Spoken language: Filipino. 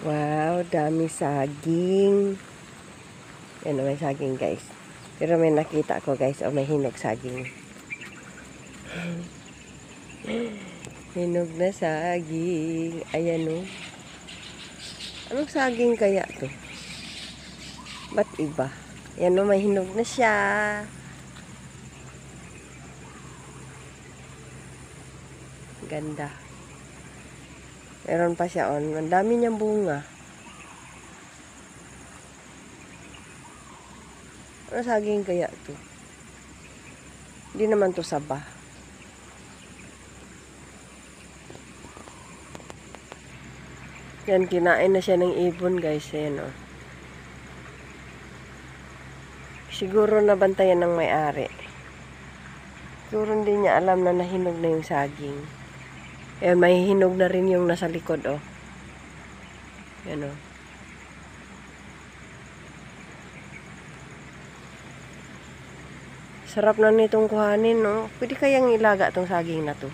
Wow, dami saging. Yan, may saging guys. Pero may nakita ko guys, may hinog saging. Hinog na saging. Ayan o. Anong saging kaya to? Ba't iba? Yan o, may hinog na siya. Ganda. Meron pa siya on. Ang dami niyang bunga. Ano saging kaya to? Hindi naman to saba. Yan, kinain na siya ng ibon guys. Ayan o. Siguro nabantayan ng may-ari. Siguro hindi niya alam na nahinog na yung saging. Ayan, may hinog na rin yung nasa likod o. Ayan o. Sarap na nitong kuhanin, no? Pwede kayang ilaga tong saging na to.